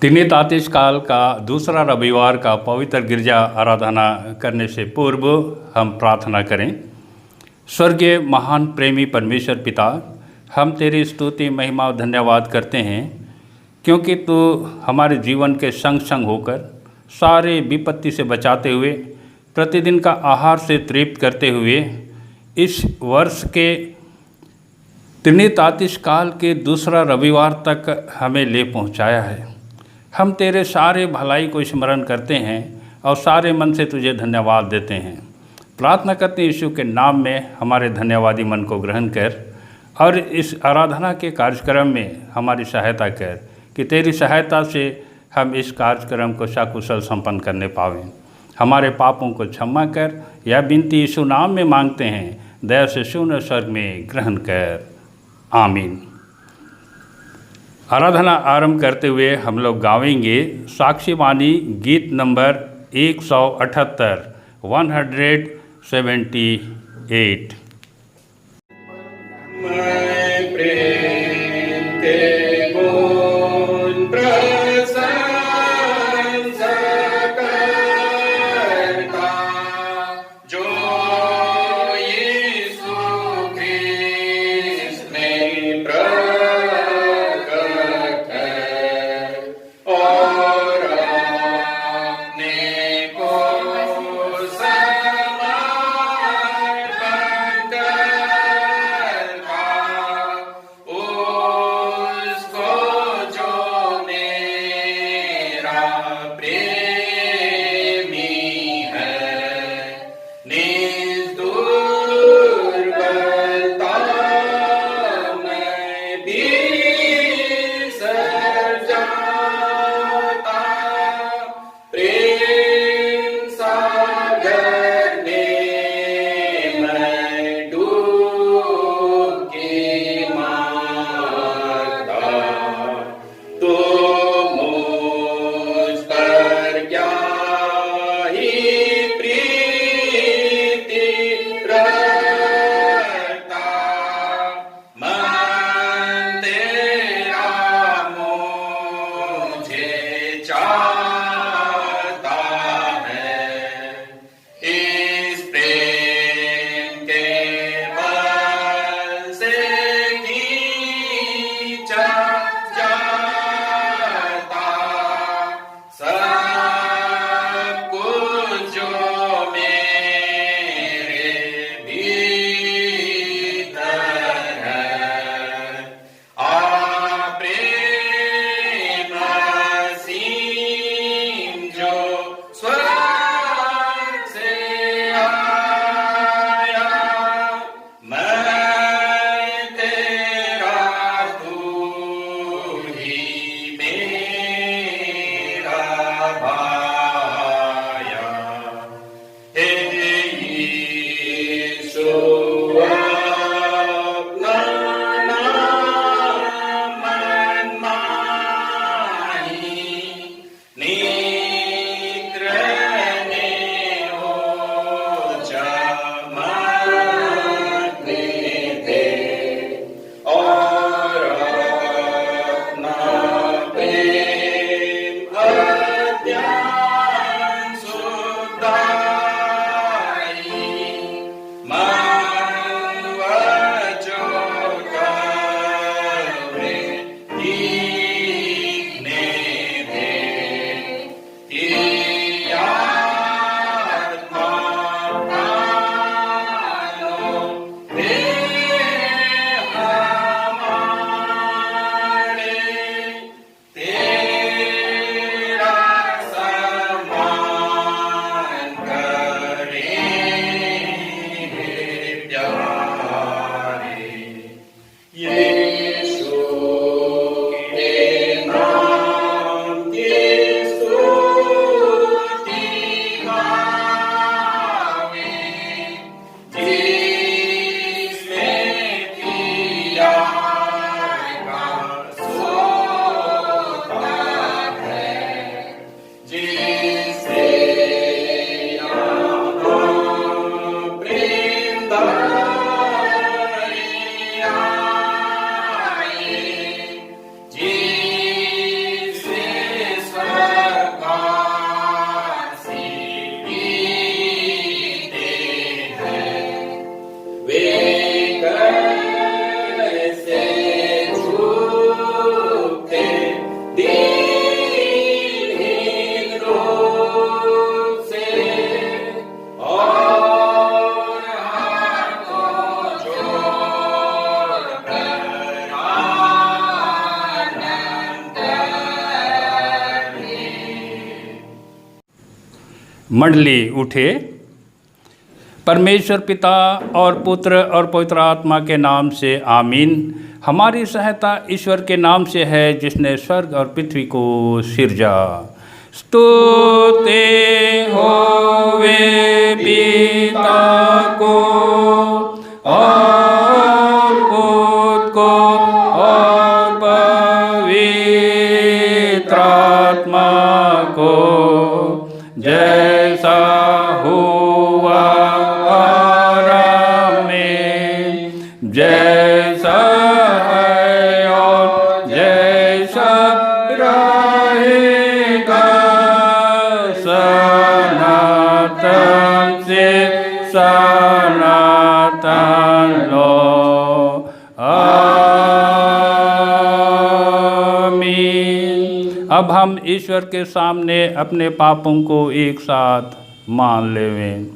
त्रिनितातिश काल का दूसरा रविवार का पवित्र गिरजा आराधना करने से पूर्व हम प्रार्थना करें। स्वर्गीय महान प्रेमी परमेश्वर पिता, हम तेरी स्तुति महिमा और धन्यवाद करते हैं क्योंकि तू हमारे जीवन के संग संग होकर सारे विपत्ति से बचाते हुए प्रतिदिन का आहार से तृप्त करते हुए इस वर्ष के त्रिनितातिश काल के दूसरा रविवार तक हमें ले पहुंचाया है। हम तेरे सारे भलाई को स्मरण करते हैं और सारे मन से तुझे धन्यवाद देते हैं। प्रार्थना करते हैं यीशु के नाम में हमारे धन्यवादी मन को ग्रहण कर और इस आराधना के कार्यक्रम में हमारी सहायता कर कि तेरी सहायता से हम इस कार्यक्रम को सकुशल संपन्न करने पावें। हमारे पापों को क्षमा कर, यह विनती यीशु नाम में मांगते हैं। दया से सुन, स्वर्ग में ग्रहण कर। आमीन। आराधना आरंभ करते हुए हम लोग गावेंगे साक्षीवाणी गीत नंबर 178 178। ओ मंडली उठे। परमेश्वर पिता और पुत्र और पवित्र आत्मा के नाम से आमीन। हमारी सहायता ईश्वर के नाम से है जिसने स्वर्ग और पृथ्वी को सिरजा। स्तुति होवे पिता को और पुत्र को और पवित्र आत्मा को, जैसा हुआ आरंभ में, जैसा है और जैसा रहेगा, सनातन से सनातन लो। आमीन। अब हम ईश्वर के सामने अपने पापों को एक साथ मान लेवें।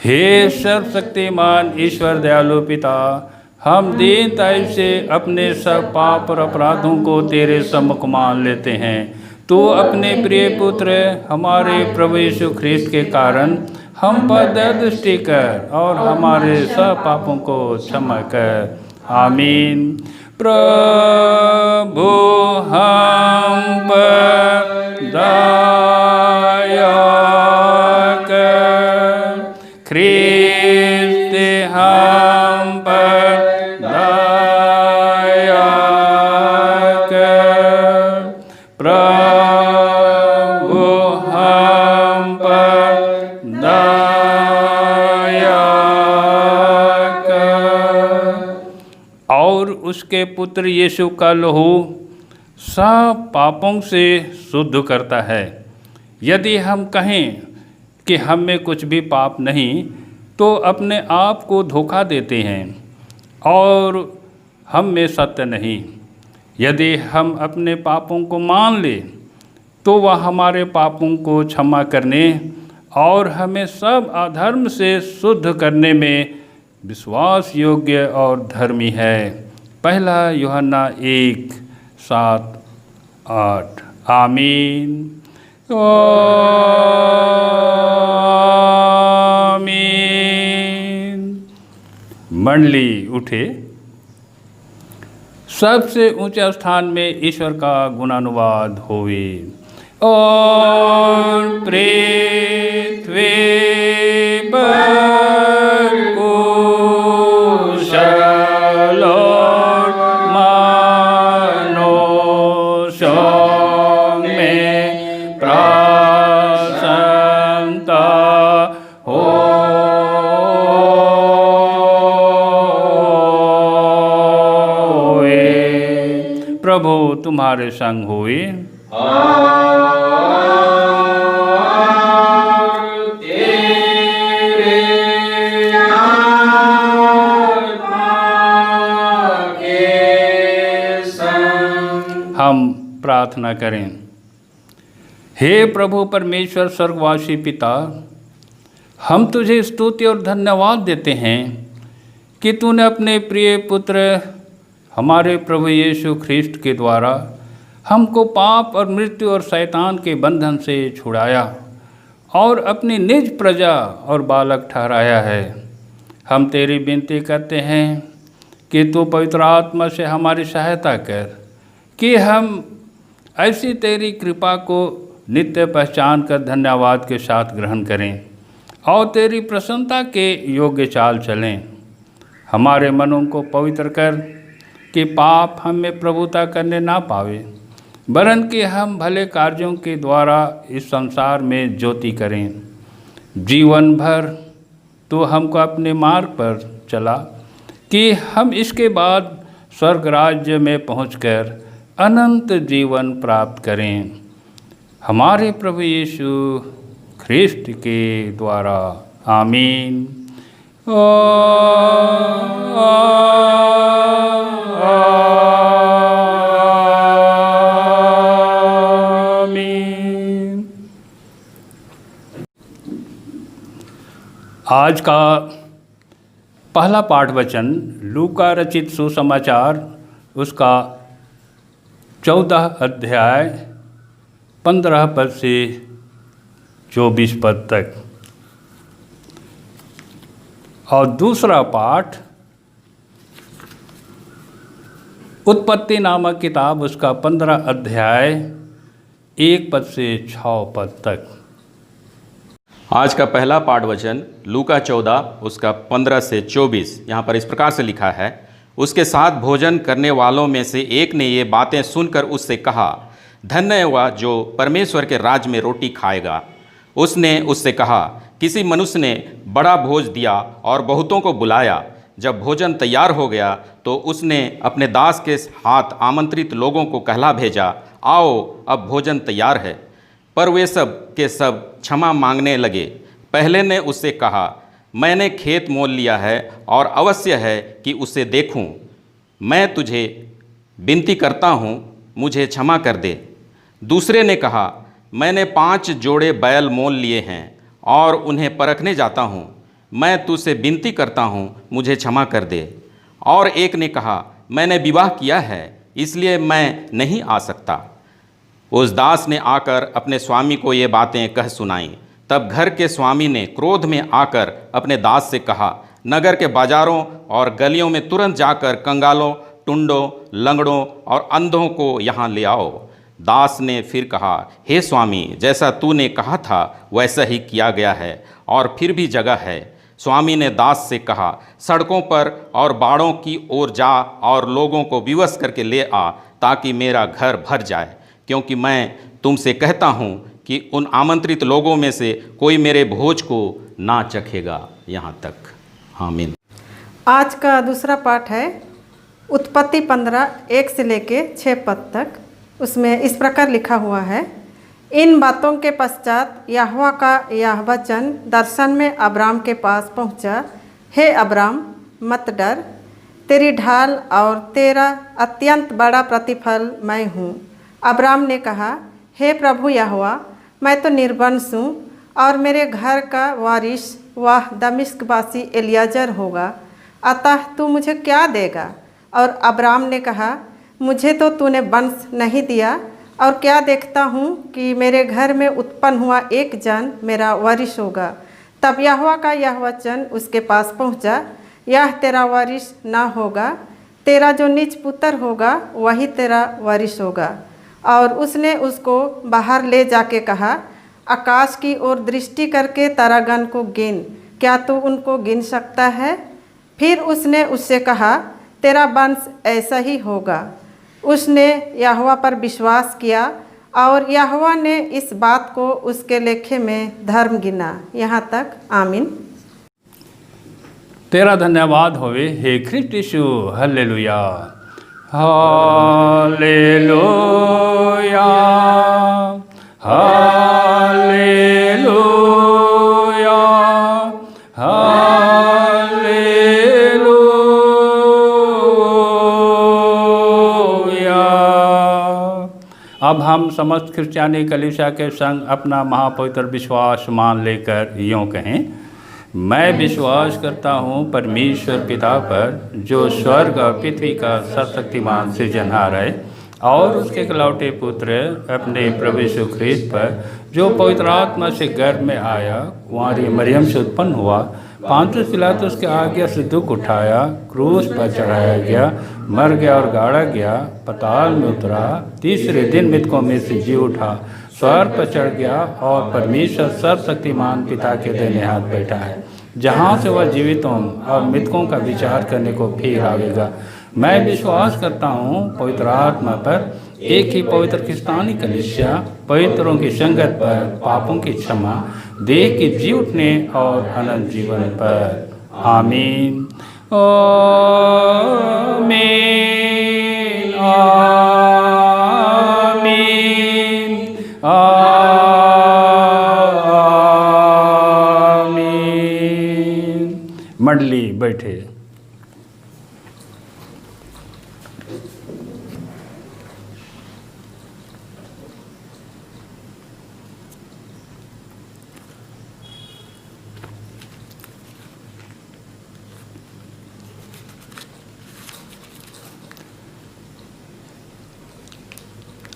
हे सर्वशक्तिमान ईश्वर दयालु पिता, हम दीनताई से अपने सब पाप और अपराधों को तेरे सम्मुख मान लेते हैं। तू अपने प्रिय पुत्र हमारे प्रभु यीशु ख्रीस्त के कारण हम पर दया दृष्टि कर और हमारे सब पापों को क्षमा कर। आमीन। प्रभु हम पर दया कर, ख्रीस्त हम पर दया कर, प्रभु हम पर दया कर। और उसके पुत्र यीशु का लहू सब पापों से शुद्ध करता है। यदि हम कहें कि हम में कुछ भी पाप नहीं, तो अपने आप को धोखा देते हैं और हम में सत्य नहीं। यदि हम अपने पापों को मान लें, तो वह हमारे पापों को क्षमा करने और हमें सब अधर्म से शुद्ध करने में विश्वास योग्य और धर्मी है। पहला यूहन्ना 1:7-8। आमीन। आमीन। मंडली उठे। सबसे ऊंचे स्थान में ईश्वर का गुणानुवाद होवे। और पृथ्वी पर कुशल और मनुष्यों में प्रसन्नता होवे। प्रभु तुम्हारे संग होए। हम प्रार्थना करें। हे प्रभु परमेश्वर स्वर्गवासी पिता, हम तुझे स्तुति और धन्यवाद देते हैं कि तूने अपने प्रिय पुत्र हमारे प्रभु यीशु ख्रीस्त के द्वारा हमको पाप और मृत्यु और शैतान के बंधन से छुड़ाया और अपनी निज प्रजा और बालक ठहराया है। हम तेरी विनती करते हैं कि तू पवित्र आत्मा से हमारी सहायता कर कि हम ऐसी तेरी कृपा को नित्य पहचान कर धन्यवाद के साथ ग्रहण करें और तेरी प्रसन्नता के योग्य चाल चलें। हमारे मनों को पवित्र कर कि पाप हम में प्रभुता करने ना पावे, वरन कि हम भले कार्यों के द्वारा इस संसार में ज्योति करें। जीवन भर तो हमको अपने मार्ग पर चला कि हम इसके बाद स्वर्ग राज्य में पहुंचकर अनंत जीवन प्राप्त करें। हमारे प्रभु यीशु ख्रीस्त के द्वारा। आमीन। आमीन। आज का पहला पाठ वचन लूका रचित सुसमाचार उसका 14 अध्याय 15 पद से 24 पद तक। और दूसरा पाठ उत्पत्ति नामक किताब, उसका 15 अध्याय 1 पद से 6 पद तक। आज का पहला पाठ वचन लूका 14 उसका 15 से 24। यहाँ पर इस प्रकार से लिखा है, उसके साथ भोजन करने वालों में से एक ने ये बातें सुनकर उससे कहा, धन्य है वह जो परमेश्वर के राज्य में रोटी खाएगा। उसने उससे कहा, किसी मनुष्य ने बड़ा भोज दिया और बहुतों को बुलाया। जब भोजन तैयार हो गया तो उसने अपने दास के हाथ आमंत्रित लोगों को कहला भेजा, आओ अब भोजन तैयार है। पर वे सब के सब क्षमा मांगने लगे। पहले ने उससे कहा, मैंने खेत मोल लिया है और अवश्य है कि उसे देखूं। मैं तुझे विनती करता हूं, मुझे क्षमा कर दे। दूसरे ने कहा, मैंने 5 जोड़े बैल मोल लिए हैं और उन्हें परखने जाता हूँ। मैं तुझसे विनती करता हूँ, मुझे क्षमा कर दे। और एक ने कहा, मैंने विवाह किया है, इसलिए मैं नहीं आ सकता। उस दास ने आकर अपने स्वामी को ये बातें कह सुनाईं। तब घर के स्वामी ने क्रोध में आकर अपने दास से कहा, नगर के बाजारों और गलियों में तुरंत जाकर कंगालों, टुंडों, लंगड़ों और अंधों को यहाँ ले आओ। दास ने फिर कहा, हे स्वामी, जैसा तूने कहा था वैसा ही किया गया है और फिर भी जगह है। स्वामी ने दास से कहा, सड़कों पर और बाड़ों की ओर जा और लोगों को विवश करके ले आ, ताकि मेरा घर भर जाए। क्योंकि मैं तुमसे कहता हूँ कि उन आमंत्रित लोगों में से कोई मेरे भोज को ना चखेगा। यहाँ तक, आमीन। आज का दूसरा पाठ है उत्पत्ति 15 1 से लेके 6 पद तक। उसमें इस प्रकार लिखा हुआ है, इन बातों के पश्चात यहोवा का यह वचन दर्शन में अब्राम के पास पहुंचा, हे अब्राम, मत डर, तेरी ढाल और तेरा अत्यंत बड़ा प्रतिफल मैं हूँ। अब्राम ने कहा, हे प्रभु यहोवा, मैं तो निर्वंश हूँ और मेरे घर का वारिस वह दमिश्कवासी एलियाजर होगा, अतः तू मुझे क्या देगा? और अब्राम ने कहा, मुझे तो तूने वंश नहीं दिया, और क्या देखता हूँ कि मेरे घर में उत्पन्न हुआ एक जन मेरा वारिस होगा। तब यहोवा का यह वचन उसके पास पहुँचा, यह तेरा वारिस न होगा, तेरा जो निज पुत्र होगा वही तेरा वारिस होगा। और उसने उसको बाहर ले जाके कहा, आकाश की ओर दृष्टि करके तारागण को गिन, क्या तू उनको गिन सकता है? फिर उसने उससे कहा, तेरा वंश ऐसा ही होगा। उसने यहोवा पर विश्वास किया और यहोवा ने इस बात को उसके लेखे में धर्म गिना। यहाँ तक, आमीन। तेरा धन्यवाद होवे हे ख्रिस्ट यीशु। हालेलुया, हालेलुया, हालेलुया, अब हम समस्त क्रिश्चियानी कलीसिया के संग अपना महापवित्र विश्वास मान लेकर यूँ कहें, मैं विश्वास करता हूँ परमेश्वर पिता पर, जो स्वर्ग और पृथ्वी का सर्वशक्तिमान सृजनहार है, और उसके इकलौते पुत्र अपने प्रभु यीशु ख्रीस्त पर, जो पवित्र आत्मा से गर्भ में आया, कुंवारी मरियम से उत्पन्न हुआ, पांतुस पिलातुस के आज्ञा से दुख उठाया, क्रूस पर चढ़ाया गया, मर गया और गाड़ा गया, पाताल में उतरा, तीसरे दिन मृतकों में से जी उठा, स्वर्ग पर चढ़ गया और परमेश्वर सर्वशक्तिमान पिता के दाहिने हाथ बैठा है, जहाँ से वह जीवितों और मृतकों का विचार करने को फिर आवेगा। मैं विश्वास करता हूँ पवित्र आत्मा पर, एक ही पवित्र क्रिस्तानी कलीसिया, पवित्रों की संगत पर, पापों की क्षमा, देह के जी उठने और अनंत जीवन पर। आमीन, आमीन, आमीन, आमीन। मंडली बैठे।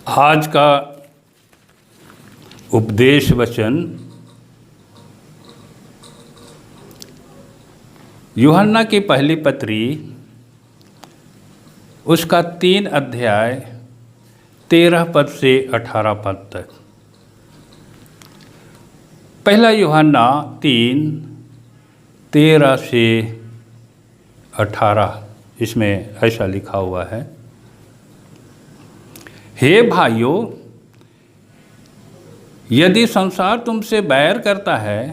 आज का उपदेश वचन यूहन्ना की पहली पत्री उसका 3 अध्याय 13 पद से 18 पद तक। पहला यूहन्ना 3 13 से 18 इसमें ऐसा लिखा हुआ है, हे भाइयों, यदि संसार तुमसे बैर करता है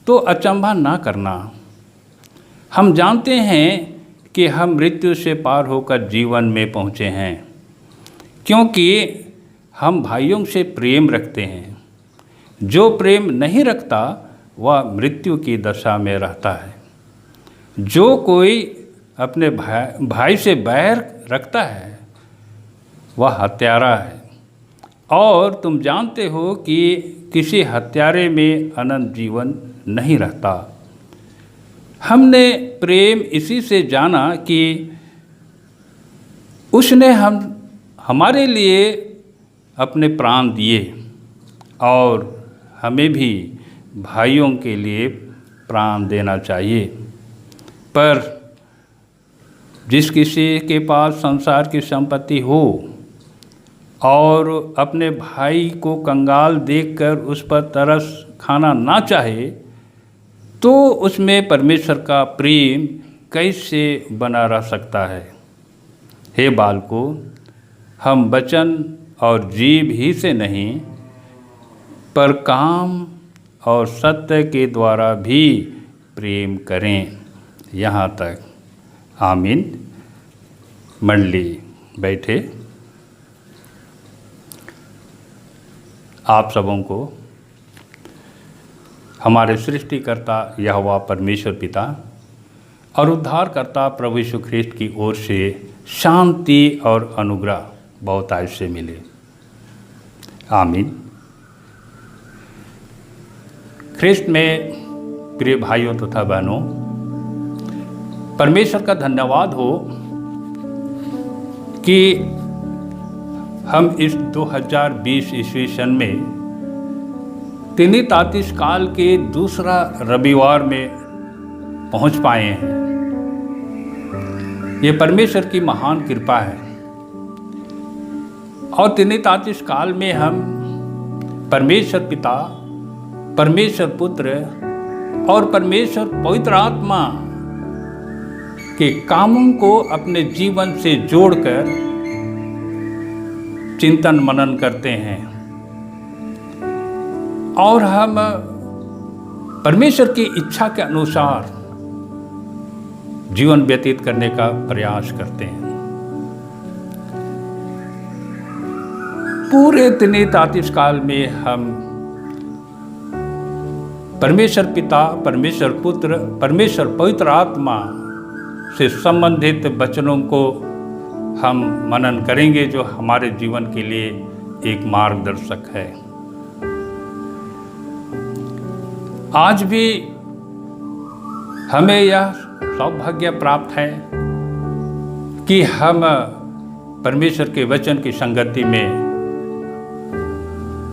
तो अचंभा ना करना। हम जानते हैं कि हम मृत्यु से पार होकर जीवन में पहुँचे हैं, क्योंकि हम भाइयों से प्रेम रखते हैं। जो प्रेम नहीं रखता वह मृत्यु की दशा में रहता है। जो कोई अपने भाई से बैर रखता है वह हत्यारा है, और तुम जानते हो कि किसी हत्यारे में अनंत जीवन नहीं रहता। हमने प्रेम इसी से जाना कि उसने हमारे लिए अपने प्राण दिए, और हमें भी भाइयों के लिए प्राण देना चाहिए। पर जिस किसी के पास संसार की संपत्ति हो और अपने भाई को कंगाल देखकर उस पर तरस खाना ना चाहे, तो उसमें परमेश्वर का प्रेम कैसे बना रह सकता है। हे बालकों, हम वचन और जीव ही से नहीं, पर काम और सत्य के द्वारा भी प्रेम करें। यहाँ तक। आमीन। मंडली बैठे। आप सबों को हमारे सृष्टिकर्ता यहोवा परमेश्वर पिता और उद्धारकर्ता प्रभु यीशु ख्रीस्त की ओर से शांति और अनुग्रह बहुतायत से मिले। आमीन। ख्रीस्त में प्रिय भाइयों तथा बहनों, परमेश्वर का धन्यवाद हो कि हम इस 2020 ईस्वी सन में त्रिनितातीस काल के दूसरा रविवार में पहुंच पाए हैं। ये परमेश्वर की महान कृपा है। और त्रिनितातीस काल में हम परमेश्वर पिता, परमेश्वर पुत्र और परमेश्वर पवित्र आत्मा के कामों को अपने जीवन से जोड़कर चिंतन मनन करते हैं, और हम परमेश्वर की इच्छा के अनुसार जीवन व्यतीत करने का प्रयास करते हैं। पूरे त्रिनितातीस काल में हम परमेश्वर पिता, परमेश्वर पुत्र, परमेश्वर पवित्र आत्मा से संबंधित वचनों को हम मनन करेंगे, जो हमारे जीवन के लिए एक मार्गदर्शक है। आज भी हमें यह सौभाग्य प्राप्त है कि हम परमेश्वर के वचन की संगति में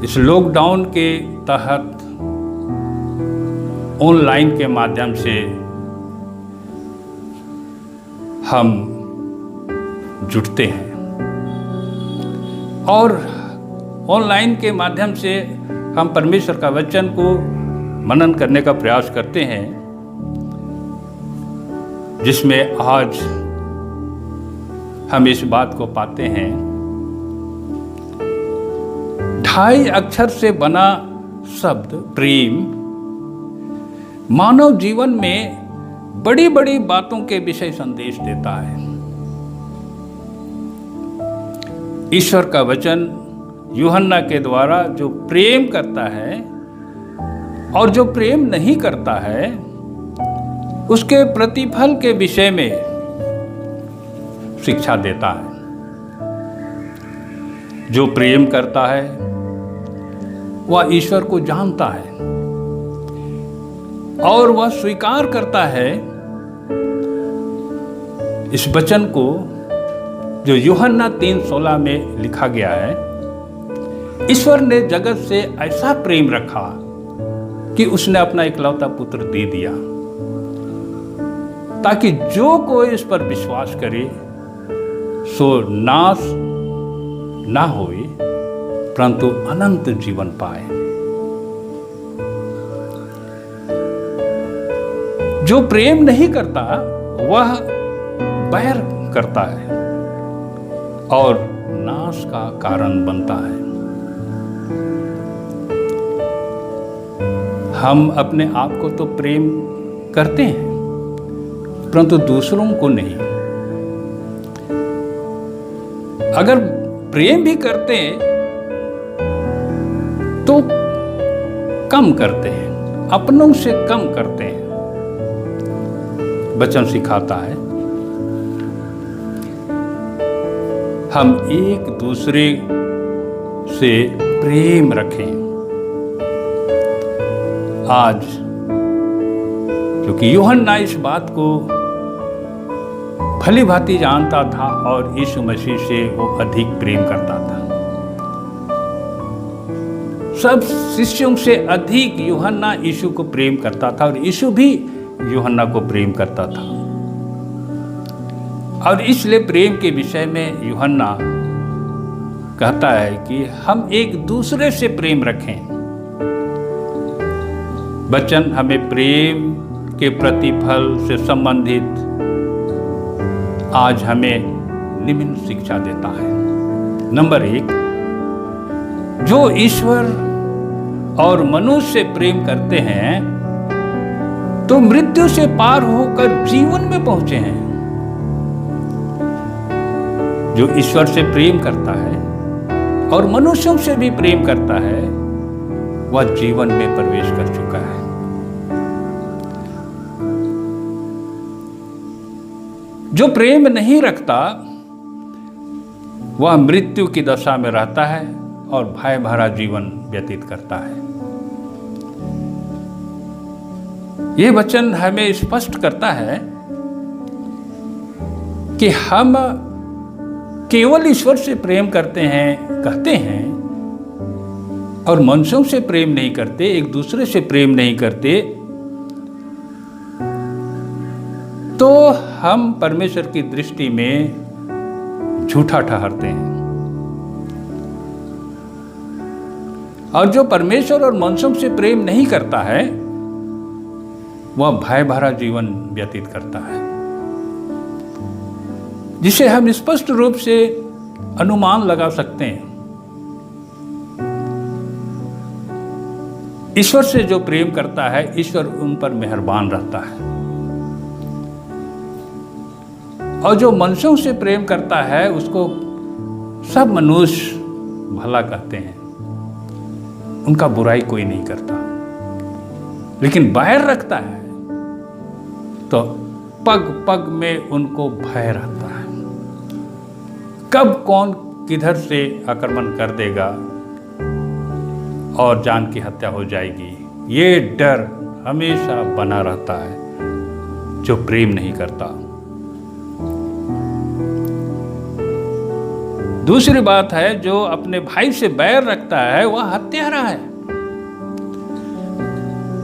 इस लॉकडाउन के तहत ऑनलाइन के माध्यम से हम जुड़ते हैं, और ऑनलाइन के माध्यम से हम परमेश्वर का वचन को मनन करने का प्रयास करते हैं, जिसमें आज हम इस बात को पाते हैं, 2.5 अक्षर से बना शब्द प्रेम मानव जीवन में बड़ी बड़ी बातों के विषय संदेश देता है। ईश्वर का वचन यूहन्ना के द्वारा जो प्रेम करता है और जो प्रेम नहीं करता है, उसके प्रतिफल के विषय में शिक्षा देता है। जो प्रेम करता है वह ईश्वर को जानता है और वह स्वीकार करता है इस वचन को जो यूहन्ना 3:16 में लिखा गया है। ईश्वर ने जगत से ऐसा प्रेम रखा कि उसने अपना इकलौता पुत्र दे दिया, ताकि जो कोई इस पर विश्वास करे सो नाश ना होए परंतु अनंत जीवन पाए। जो प्रेम नहीं करता वह बैर करता है और नाश का कारण बनता है। हम अपने आप को तो प्रेम करते हैं परंतु दूसरों को नहीं। अगर प्रेम भी करते हैं तो कम करते हैं, अपनों से कम करते हैं। वचन सिखाता है हम एक दूसरे से प्रेम रखें। आज क्योंकि यूहन्ना इस बात को भली भांति जानता था और यीशु मसीह से वो अधिक प्रेम करता था। सब शिष्यों से अधिक यूहन्ना यीशु को प्रेम करता था और यीशु भी यूहन्ना को प्रेम करता था। और इसलिए प्रेम के विषय में यूहन्ना कहता है कि हम एक दूसरे से प्रेम रखें। वचन हमें प्रेम के प्रतिफल से संबंधित आज हमें निम्न शिक्षा देता है। नंबर 1, जो ईश्वर और मनुष्य से प्रेम करते हैं तो मृत्यु से पार होकर जीवन में पहुंचे हैं। जो ईश्वर से प्रेम करता है और मनुष्यों से भी प्रेम करता है वह जीवन में प्रवेश कर चुका है। जो प्रेम नहीं रखता वह मृत्यु की दशा में रहता है और भय भरा जीवन व्यतीत करता है। यह वचन हमें स्पष्ट करता है कि हम केवल ईश्वर से प्रेम करते हैं, कहते हैं, और मनुष्यों से प्रेम नहीं करते, एक दूसरे से प्रेम नहीं करते, तो हम परमेश्वर की दृष्टि में झूठा ठहरते हैं। और जो परमेश्वर और मनुष्यों से प्रेम नहीं करता है वह भय भरा जीवन व्यतीत करता है, जिसे हम स्पष्ट रूप से अनुमान लगा सकते हैं। ईश्वर से जो प्रेम करता है ईश्वर उन पर मेहरबान रहता है, और जो मनुष्यों से प्रेम करता है उसको सब मनुष्य भला कहते हैं, उनका बुराई कोई नहीं करता। लेकिन बैर रखता है तो पग पग में उनको भय रहता है, कब कौन किधर से आक्रमण कर देगा और जान की हत्या हो जाएगी, ये डर हमेशा बना रहता है जो प्रेम नहीं करता। दूसरी बात है, जो अपने भाई से बैर रखता है वह हत्यारा है।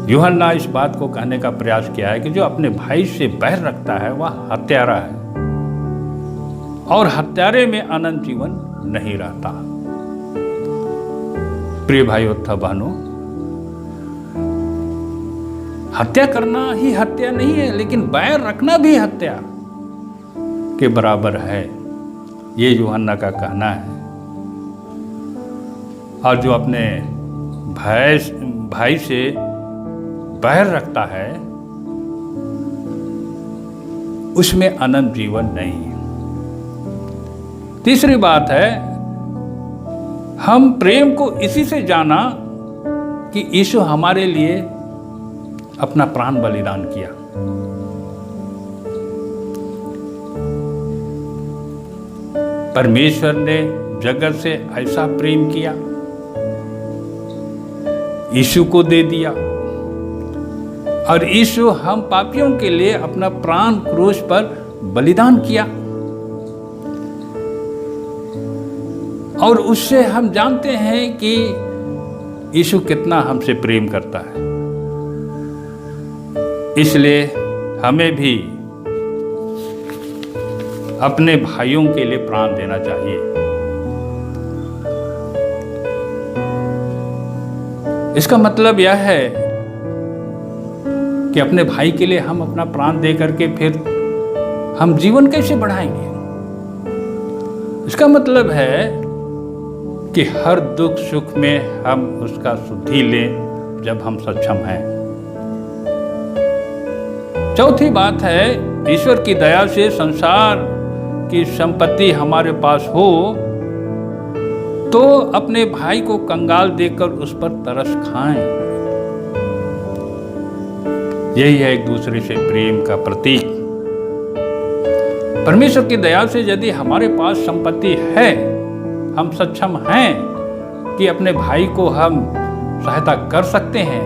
यूहन्ना इस बात को कहने का प्रयास किया है कि जो अपने भाई से बैर रखता है वह हत्यारा है और हत्यारे में अनंत जीवन नहीं रहता। प्रिय भाइयों तथा बहनों, हत्या करना ही हत्या नहीं है, लेकिन बैर रखना भी हत्या के बराबर है, ये यूहन्ना का कहना है। और जो अपने भाई से बैर रखता है उसमें अनंत जीवन नहीं है। तीसरी बात है, हम प्रेम को इसी से जाना कि यीशु हमारे लिए अपना प्राण बलिदान किया। परमेश्वर ने जगत से ऐसा प्रेम किया, यीशु को दे दिया, और यीशु हम पापियों के लिए अपना प्राण क्रूस पर बलिदान किया। और उससे हम जानते हैं कि यीशु कितना हमसे प्रेम करता है। इसलिए हमें भी अपने भाइयों के लिए प्राण देना चाहिए। इसका मतलब यह है कि अपने भाई के लिए हम अपना प्राण दे करके फिर हम जीवन कैसे बढ़ाएंगे। इसका मतलब है कि हर दुख सुख में हम उसका सुधि लें जब हम सक्षम हैं। चौथी बात है, ईश्वर की दया से संसार की संपत्ति हमारे पास हो तो अपने भाई को कंगाल देकर उस पर तरस खाएं। यही है एक दूसरे से प्रेम का प्रतीक। परमेश्वर की दया से यदि हमारे पास संपत्ति है, हम सक्षम हैं कि अपने भाई को हम सहायता कर सकते हैं,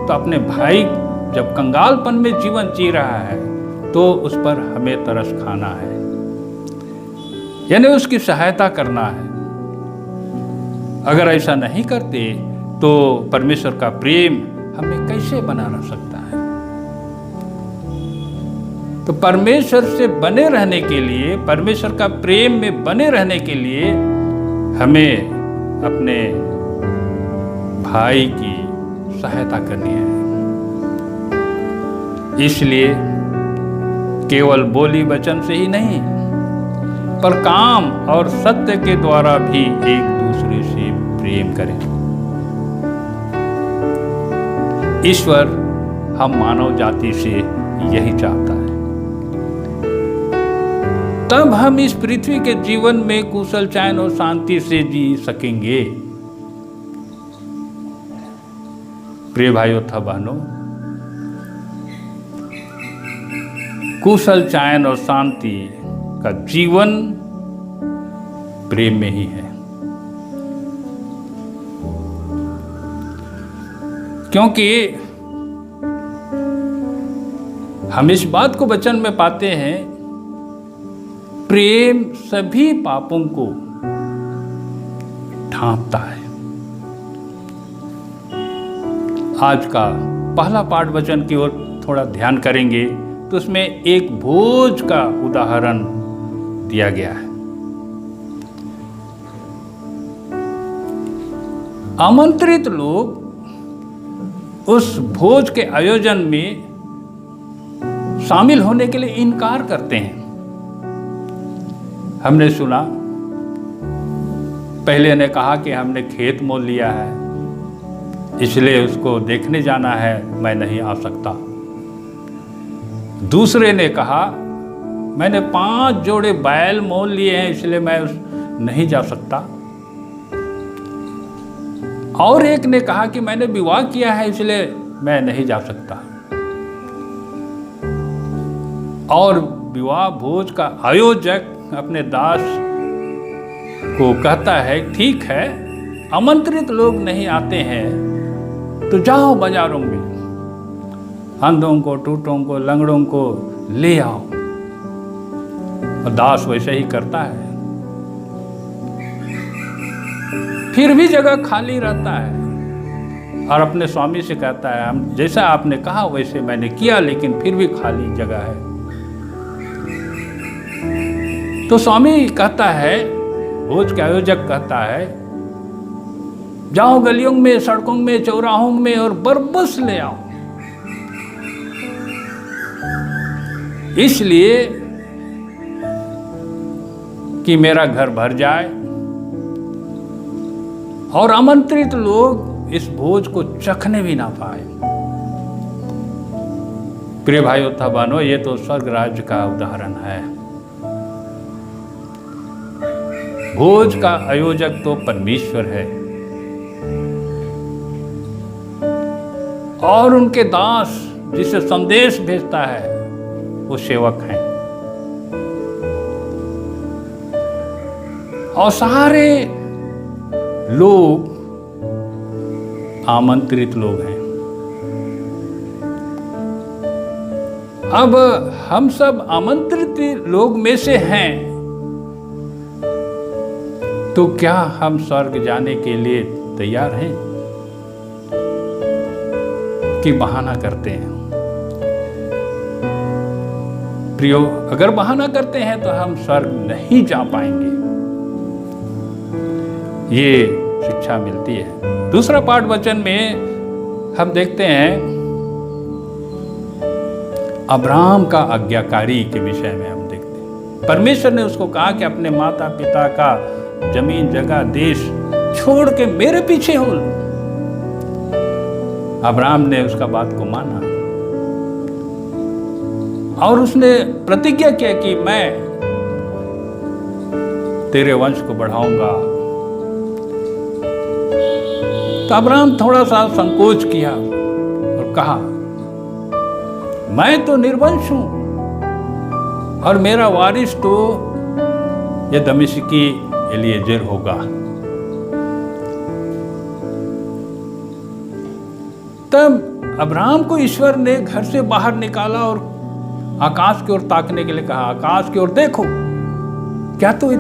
तो अपने भाई जब कंगालपन में जीवन जी रहा है तो उस पर हमें तरस खाना है, यानी उसकी सहायता करना है। अगर ऐसा नहीं करते तो परमेश्वर का प्रेम हमें कैसे बना रह सकता है। तो परमेश्वर से बने रहने के लिए, परमेश्वर का प्रेम में बने रहने के लिए हमें अपने भाई की सहायता करनी है। इसलिए केवल बोली वचन से ही नहीं, पर काम और सत्य के द्वारा भी एक दूसरे से प्रेम करें। ईश्वर हम मानव जाति से यही चाहता है। तब हम इस पृथ्वी के जीवन में कुशल चैन और शांति से जी सकेंगे। प्रिय भाइयों तथा बहनों, कुशल चैन और शांति का जीवन प्रेम में ही है। क्योंकि हम इस बात को वचन में पाते हैं, प्रेम सभी पापों को ढांपता है। आज का पहला पाठ वचन की ओर थोड़ा ध्यान करेंगे तो उसमें एक भोज का उदाहरण दिया गया है। आमंत्रित लोग उस भोज के आयोजन में शामिल होने के लिए इनकार करते हैं। हमने सुना, पहले ने कहा कि हमने खेत मोल लिया है इसलिए उसको देखने जाना है, मैं नहीं आ सकता। दूसरे ने कहा मैंने 5 जोड़े बैल मोल लिए हैं इसलिए मैं नहीं जा सकता। और एक ने कहा कि मैंने विवाह किया है इसलिए मैं नहीं जा सकता। और विवाह भोज का आयोजक अपने दास को कहता है, ठीक है, आमंत्रित लोग नहीं आते हैं तो जाओ बाजारों में, अंधों को, टूटों को, लंगड़ों को ले आओ। और दास वैसे ही करता है। फिर भी जगह खाली रहता है और अपने स्वामी से कहता है, हम जैसा आपने कहा वैसे मैंने किया, लेकिन फिर भी खाली जगह है। तो स्वामी कहता है, भोज के आयोजक कहता है, जाओ गलियों में, सड़कों में, चौराहों में और बरबस ले आओ, इसलिए कि मेरा घर भर जाए और आमंत्रित लोग इस भोज को चखने भी ना पाए। प्रिय भाइयों तथा बहनों, ये तो स्वर्ग राज्य का उदाहरण है। भोज का आयोजक तो परमेश्वर है और उनके दास जिसे संदेश भेजता है वो सेवक हैं। और सारे लोग आमंत्रित लोग हैं। अब हम सब आमंत्रित लोग में से हैं, तो क्या हम स्वर्ग जाने के लिए तैयार हैं कि बहाना करते हैं? प्रियो, अगर बहाना करते हैं तो हम स्वर्ग नहीं जा पाएंगे। ये शिक्षा मिलती है। दूसरा पाठ वचन में हम देखते हैं अब्राहम का आज्ञाकारी के विषय में हम देखते हैं। परमेश्वर ने उसको कहा कि अपने माता पिता का जमीन जगह देश छोड़ के मेरे पीछे हो। अब्राहम ने उसका बात को माना और उसने प्रतिज्ञा किया कि मैं तेरे वंश को बढ़ाऊंगा। तो अब्राहम थोड़ा सा संकोच किया और कहा, मैं तो निर्वंश हूं और मेरा वारिस तो ये दमिश्की एलीएजेर होगा। तब अब्राहम को ईश्वर ने घर से बाहर निकाला और आकाश की ओर ताकने के लिए कहा, आकाश की ओर देखो, क्या तू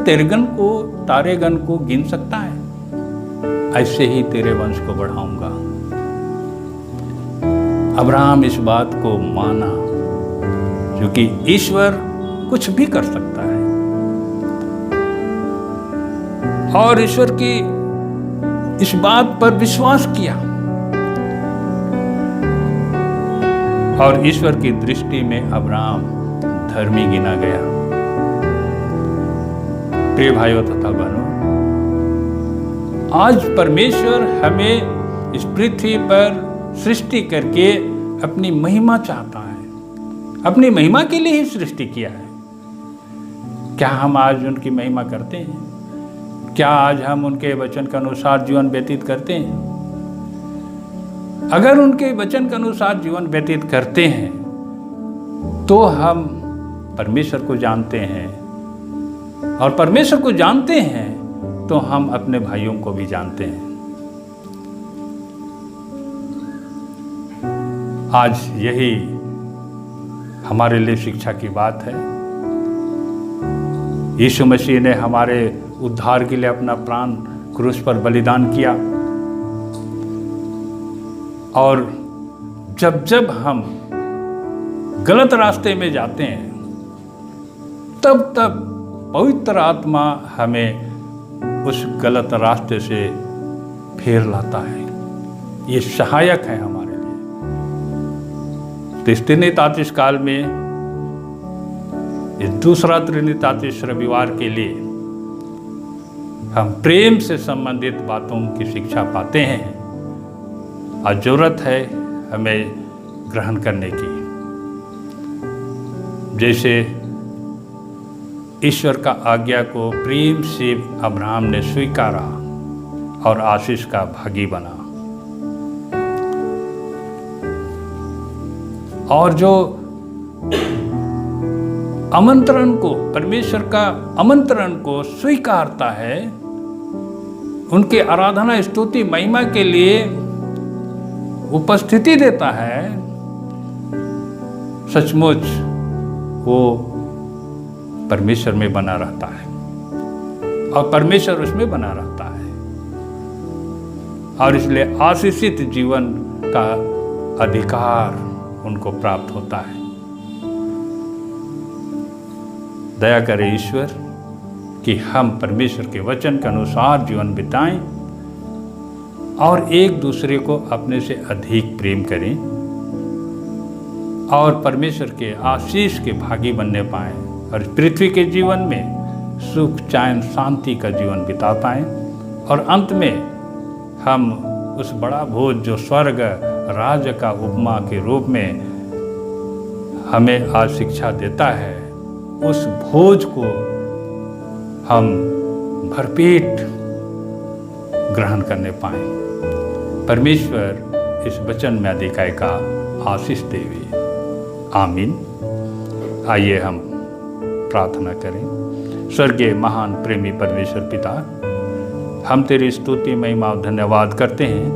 तारेगन को गिन सकता है? ऐसे ही तेरे वंश को बढ़ाऊंगा। अब्राहम इस बात को माना, क्योंकि ईश्वर कुछ भी कर सकता है और ईश्वर की इस बात पर विश्वास किया और ईश्वर की दृष्टि में अब्राहम धर्मी गिना गया। प्रिय भाइयों तथा बहनों, आज परमेश्वर हमें इस पृथ्वी पर सृष्टि करके अपनी महिमा चाहता है, अपनी महिमा के लिए ही सृष्टि किया है। क्या हम आज उनकी महिमा करते हैं? क्या आज हम उनके वचन के अनुसार जीवन व्यतीत करते हैं? अगर उनके वचन के अनुसार जीवन व्यतीत करते हैं तो हम परमेश्वर को जानते हैं और परमेश्वर को जानते हैं तो हम अपने भाइयों को भी जानते हैं। आज यही हमारे लिए शिक्षा की बात है। यीशु मसीह ने हमारे उद्धार के लिए अपना प्राण क्रूस पर बलिदान किया और जब जब हम गलत रास्ते में जाते हैं तब तब पवित्र आत्मा हमें उस गलत रास्ते से फेर लाता है। ये सहायक है हमारे लिए। तो इस त्रिनितातीस काल में इस दूसरा त्रिनितातीस रविवार के लिए हम प्रेम से संबंधित बातों की शिक्षा पाते हैं। आज जरूरत है हमें ग्रहण करने की। जैसे ईश्वर का आज्ञा को प्रेम से अब्राहम ने स्वीकारा और आशीष का भागी बना, और जो आमंत्रण को, परमेश्वर का आमंत्रण को स्वीकारता है, उनके आराधना स्तुति महिमा के लिए उपस्थिति देता है, सचमुच वो परमेश्वर में बना रहता है और परमेश्वर उसमें बना रहता है और इसलिए आशीषित जीवन का अधिकार उनको प्राप्त होता है। दया करे ईश्वर कि हम परमेश्वर के वचन के अनुसार जीवन बिताएं और एक दूसरे को अपने से अधिक प्रेम करें और परमेश्वर के आशीष के भागी बनने पाएं और पृथ्वी के जीवन में सुख चैन शांति का जीवन बिता पाएं और अंत में हम उस बड़ा भोज जो स्वर्ग राज्य का उपमा के रूप में हमें आज शिक्षा देता है, उस भोज को हम भरपेट ग्रहण करने पाएं। परमेश्वर इस वचन में अधिकाय का आशीष देवे। आमीन। आइए हम प्रार्थना करें। स्वर्गीय महान प्रेमी परमेश्वर पिता, हम तेरी स्तुति महिमा और धन्यवाद करते हैं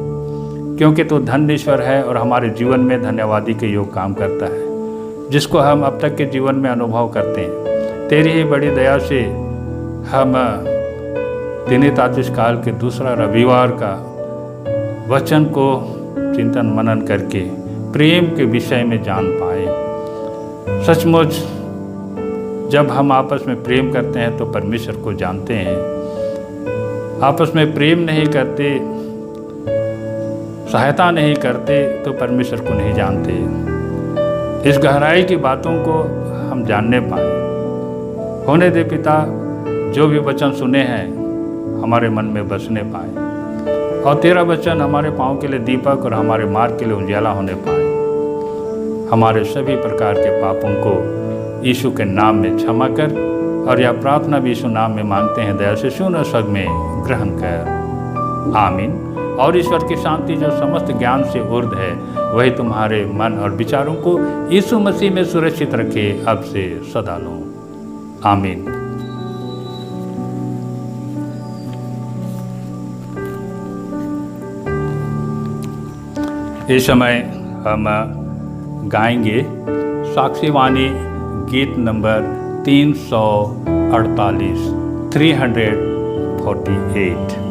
क्योंकि तू धन्यश्वर है और हमारे जीवन में धन्यवादी के योग काम करता है, जिसको हम अब तक के जीवन में अनुभव करते हैं। तेरी ही बड़ी दया से हम त्रिनितातीस काल के दूसरा रविवार का वचन को चिंतन मनन करके प्रेम के विषय में जान पाए। सचमुच जब हम आपस में प्रेम करते हैं तो परमेश्वर को जानते हैं। आपस में प्रेम नहीं करते, सहायता नहीं करते तो परमेश्वर को नहीं जानते। इस गहराई की बातों को हम जानने पाए। होने दे पिता, जो भी वचन सुने हैं हमारे मन में बसने पाए, और तेरा वचन हमारे पाँव के लिए दीपक और हमारे मार्ग के लिए उजाला होने पाए। हमारे सभी प्रकार के पापों को यीशु के नाम में क्षमा कर, और यह प्रार्थना भी यीशु नाम में मांगते हैं, दया से सुन और सग में ग्रहण कर। आमीन। और ईश्वर की शांति जो समस्त ज्ञान से ऊर्ध्व है, वही तुम्हारे मन और विचारों को यीशु मसीह में सुरक्षित रखे अब से सदा लो। आमीन। इस समय हम गाएंगे साक्षीवाणी गीत नंबर 348, 348।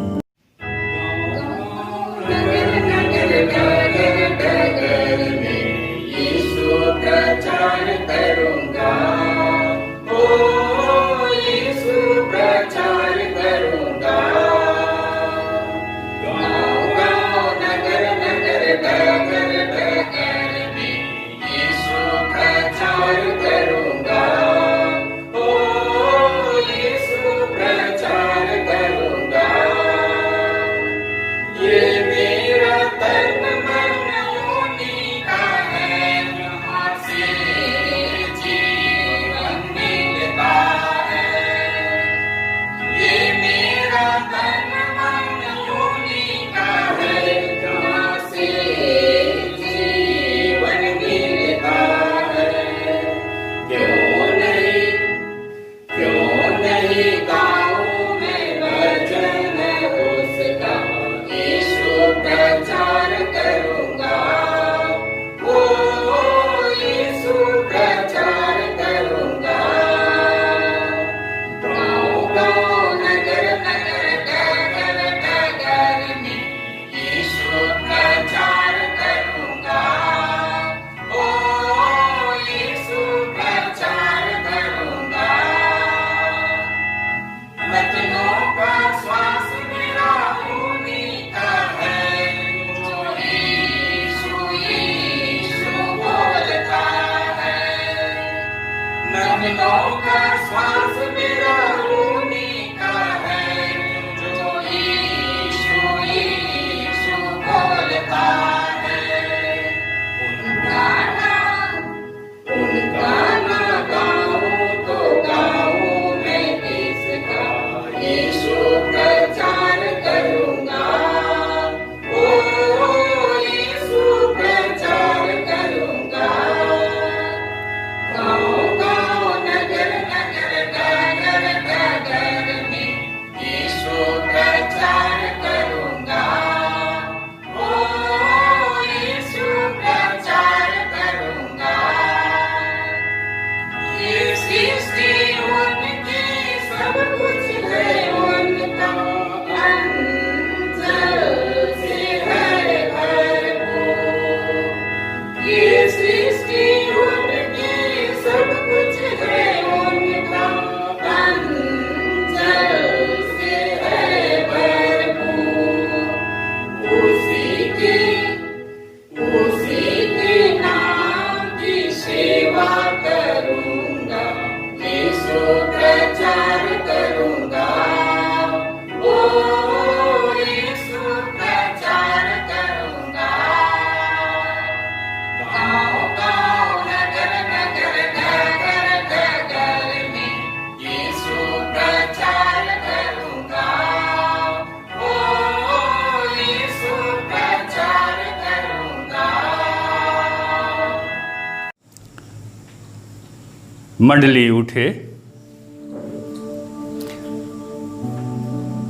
मंडली उठे।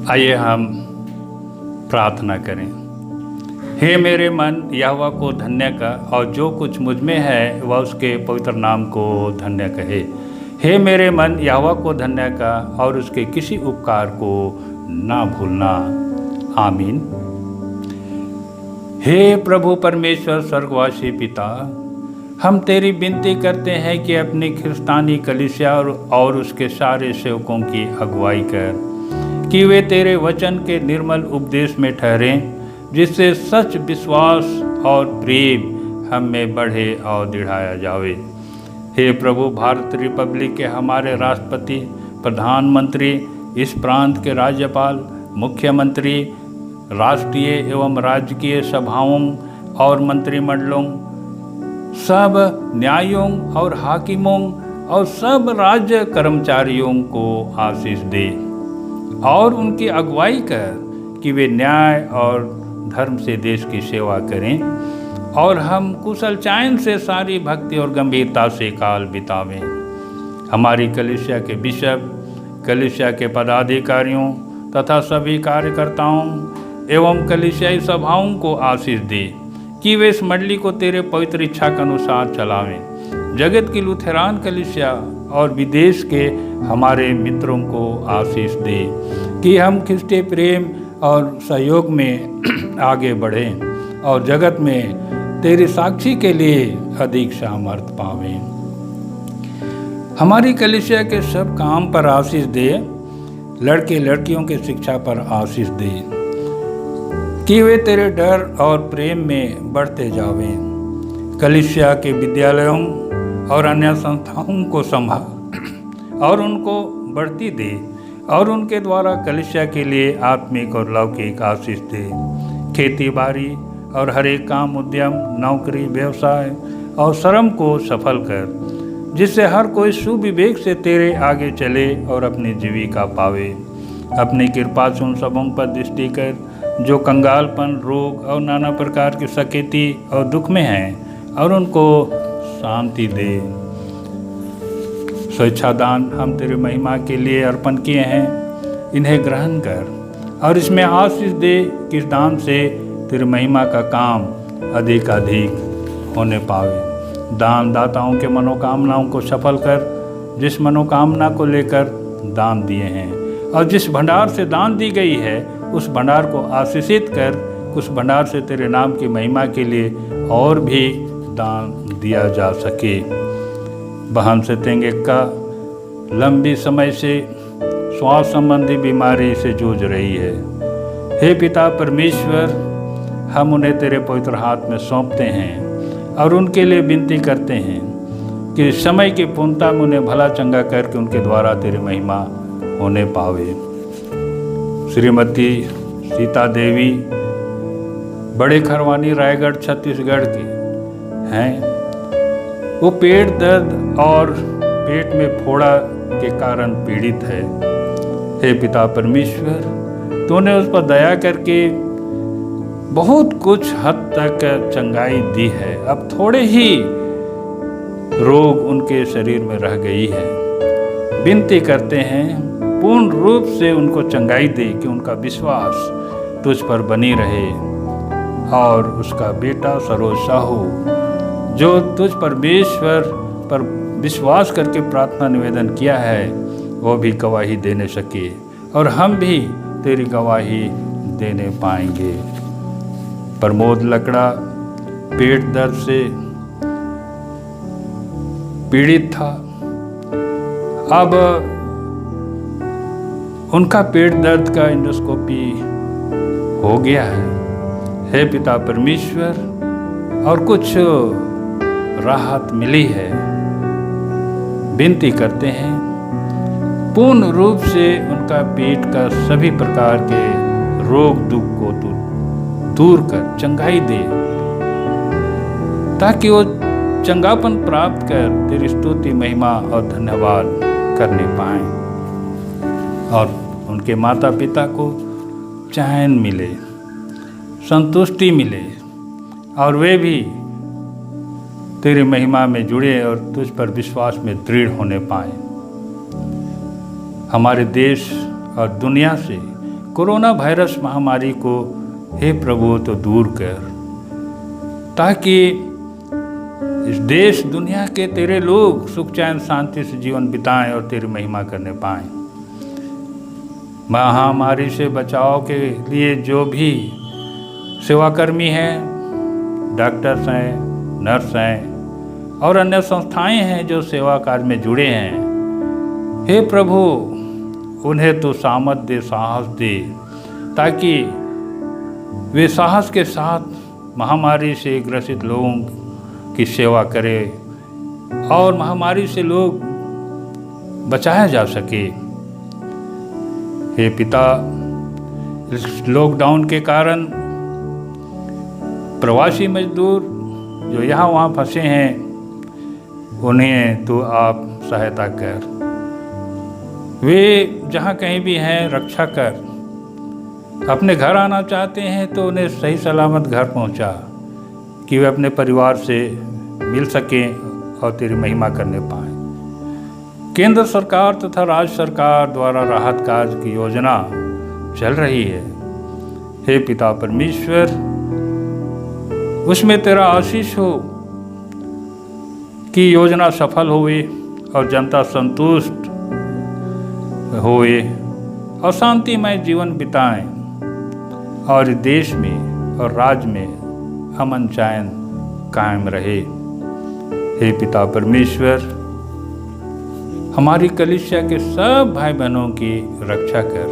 आइए हम प्रार्थना करें। हे मेरे मन, यहोवा को धन्य कर, और जो कुछ मुझ में है वह उसके पवित्र नाम को धन्य कहे। हे मेरे मन, यहोवा को धन्य कर, और उसके किसी उपकार को ना भूलना। आमीन। हे प्रभु परमेश्वर स्वर्गवासी पिता, हम तेरी विनती करते हैं कि अपनी ख्रिस्तानी कलीसिया और उसके सारे सेवकों की अगुवाई कर, कि वे तेरे वचन के निर्मल उपदेश में ठहरें, जिससे सच, विश्वास और प्रेम हम में बढ़े और दृढ़ाया जावे। हे प्रभु, भारत रिपब्लिक के हमारे राष्ट्रपति, प्रधानमंत्री, इस प्रांत के राज्यपाल, मुख्यमंत्री, राष्ट्रीय एवं राजकीय सभाओं और मंत्रिमंडलों, सब न्यायों और हाकिमों और सब राज्य कर्मचारियों को आशीष दे और उनकी अगुवाई कर कि वे न्याय और धर्म से देश की सेवा करें और हम कुशल चैन से सारी भक्ति और गंभीरता से काल बितावें। हमारी कलीसिया के बिशप, कलीसिया के पदाधिकारियों तथा सभी कार्यकर्ताओं एवं कलीसियाई सभाओं को आशीष दे कि वे इस मंडली को तेरे पवित्र इच्छा के अनुसार चलावें। जगत की लुथेरान कलीसिया और विदेश के हमारे मित्रों को आशीष दे कि हम ख्रिस्तीय प्रेम और सहयोग में आगे बढ़ें और जगत में तेरी साक्षी के लिए अधिक सामर्थ पावें। हमारी कलीसिया के सब काम पर आशीष दे, लड़के लड़कियों की शिक्षा पर आशीष दे कि वे तेरे डर और प्रेम में बढ़ते जावें। कलीसिया के विद्यालयों और अन्य संस्थाओं को संभाल और उनको बढ़ती दे और उनके द्वारा कलीसिया के लिए आत्मिक और लौकिक आशीष दे। खेती बाड़ी और हर एक काम, उद्यम, नौकरी, व्यवसाय और श्रम को सफल कर, जिससे हर कोई सुविवेक से तेरे आगे चले और अपनी जीविका पावे। अपनी कृपा से उन सबों पर दृष्टि कर जो कंगालपन, रोग और नाना प्रकार की सकेती और दुख में हैं, और उनको शांति दे। स्वेच्छादान हम तेरे महिमा के लिए अर्पण किए हैं, इन्हें ग्रहण कर और इसमें आशीष दे कि इस दान से तेरे महिमा का काम अधिक होने पावे। दान दाताओं के मनोकामनाओं को सफल कर, जिस मनोकामना को लेकर दान दिए हैं, और जिस भंडार से दान दी गई है उस भंडार को आशीषित कर, उस भंडार से तेरे नाम की महिमा के लिए और भी दान दिया जा सके। बहन से तेंगे का लंबी समय से श्वास संबंधी बीमारी से जूझ रही है। हे पिता परमेश्वर, हम उन्हें तेरे पवित्र हाथ में सौंपते हैं और उनके लिए विनती करते हैं कि समय की पूर्णता में उन्हें भला चंगा करके उनके द्वारा तेरी महिमा होने पावे। श्रीमती सीता देवी बड़े खरवानी, रायगढ़, छत्तीसगढ़ के हैं। वो पेट दर्द और पेट में फोड़ा के कारण पीड़ित है। हे पिता परमेश्वर, तूने उस पर दया करके बहुत कुछ हद तक चंगाई दी है। अब थोड़े ही रोग उनके शरीर में रह गई है। विनती करते हैं पूर्ण रूप से उनको चंगाई दे कि उनका विश्वास तुझ पर बनी रहे, और उसका बेटा सरोज साहू जो तुझ परमेश्वर पर विश्वास करके प्रार्थना निवेदन किया है, वो भी गवाही देने सके और हम भी तेरी गवाही देने पाएंगे। प्रमोद लकड़ा पेट दर्द से पीड़ित था। अब उनका पेट दर्द का एंडोस्कोपी हो गया है। हे पिता परमेश्वर, और कुछ राहत मिली है। विनती करते हैं पूर्ण रूप से उनका पेट का सभी प्रकार के रोग दुख को तू दूर कर चंगाई दे, ताकि वो चंगापन प्राप्त कर तेरी स्तुति, महिमा और धन्यवाद करने पाएं और उनके माता पिता को चैन मिले, संतुष्टि मिले और वे भी तेरी महिमा में जुड़े और तुझ पर विश्वास में दृढ़ होने पाए। हमारे देश और दुनिया से कोरोना वायरस महामारी को हे प्रभु तो दूर कर, ताकि इस देश दुनिया के तेरे लोग सुख चैन शांति से जीवन बिताएं और तेरी महिमा करने पाएं। महामारी से बचाव के लिए जो भी सेवाकर्मी हैं, डॉक्टर्स हैं, नर्स हैं और अन्य संस्थाएं हैं जो सेवा कार्य में जुड़े हैं। हे प्रभु, उन्हें तो सामर्थ दे, साहस दे, ताकि वे साहस के साथ महामारी से ग्रसित लोगों की सेवा करें और महामारी से लोग बचाया जा सके। हे पिता, इस लॉकडाउन के कारण प्रवासी मजदूर जो यहाँ वहाँ फंसे हैं, उन्हें तो आप सहायता कर, वे जहाँ कहीं भी हैं रक्षा कर। अपने घर आना चाहते हैं तो उन्हें सही सलामत घर पहुँचा, कि वे अपने परिवार से मिल सकें और तेरी महिमा करने पाएँ। केंद्र सरकार तथा राज्य सरकार द्वारा राहत कार्य की योजना चल रही है। हे पिता परमेश्वर, उसमें तेरा आशीष हो कि योजना सफल होवे और जनता संतुष्ट होवे और शांतिमय जीवन बिताएं और देश में और राज्य में अमन चैन कायम रहे। हे पिता परमेश्वर, हमारी कलीसिया के सब भाई बहनों की रक्षा कर,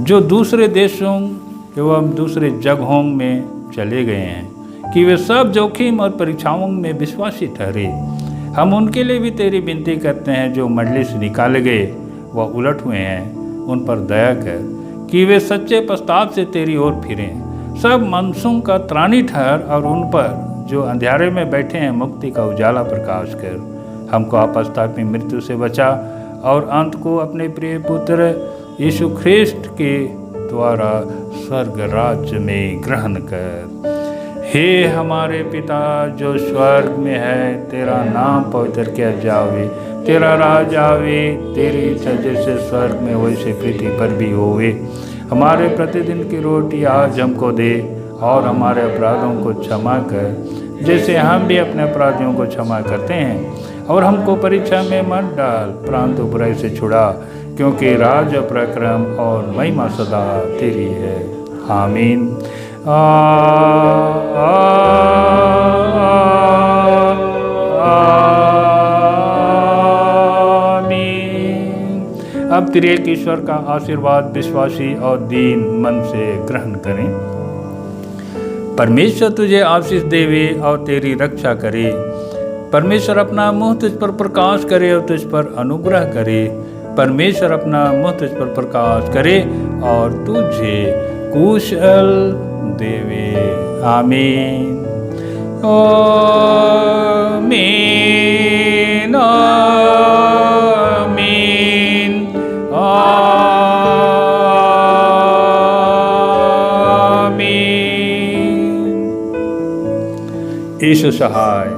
जो दूसरे देशों एवं दूसरे जगहों में चले गए हैं, कि वे सब जोखिम और परीक्षाओं में विश्वासी ठहरे। हम उनके लिए भी तेरी विनती करते हैं, जो मंडली से निकाले गए व उलट हुए हैं, उन पर दया कर, कि वे सच्चे पश्चाताप से तेरी ओर फिरें। सब मनुष्यों का त्राणी ठहर और उन पर जो अंधेरे में बैठे हैं मुक्ति का उजाला प्रकाश कर। हमको आपस्तापी मृत्यु से बचा और अंत को अपने प्रिय पुत्र यीशु ख्रिस्ट के द्वारा स्वर्ग राज्य में ग्रहण कर। हे हमारे पिता जो स्वर्ग में है, तेरा नाम पवित्र किया जावे, तेरा राज आवे, तेरी इच्छा जैसे स्वर्ग में वैसे पृथ्वी पर भी होवे। हमारे प्रतिदिन की रोटी आज हमको दे और हमारे अपराधों को क्षमा कर, जैसे हम भी अपने अपराधियों को क्षमा करते हैं। और हमको परीक्षा में मत डाल, परंतु बुराई से छुड़ा, क्योंकि राज, पराक्रम और महिमा सदा तेरी है। आमीन। आमीन। अब त्रिएक ईश्वर का आशीर्वाद विश्वासी और दीन मन से ग्रहण करें। परमेश्वर तुझे आशीष देवे और तेरी रक्षा करे। परमेश्वर अपना मुँह तुझ पर प्रकाश करे और तुझ पर अनुग्रह करे। परमेश्वर अपना मुँह तुझ पर प्रकाश करे और तुझे कुशल देवे। आमीन। आमीन। आमीन। आमीन। ईशु सहाय।